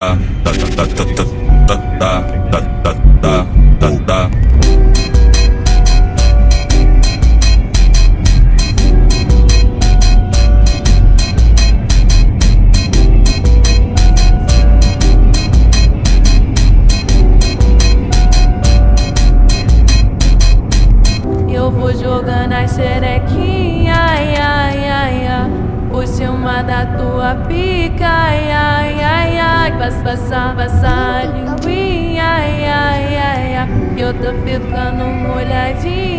Eu vou jogando as xerequinha, ai, ai, ai, ai, por cima da tua pica, ai, ai, ai, ai, passa a linguinha, ai, ai, ai, ai, eu tô ficando molhadinha.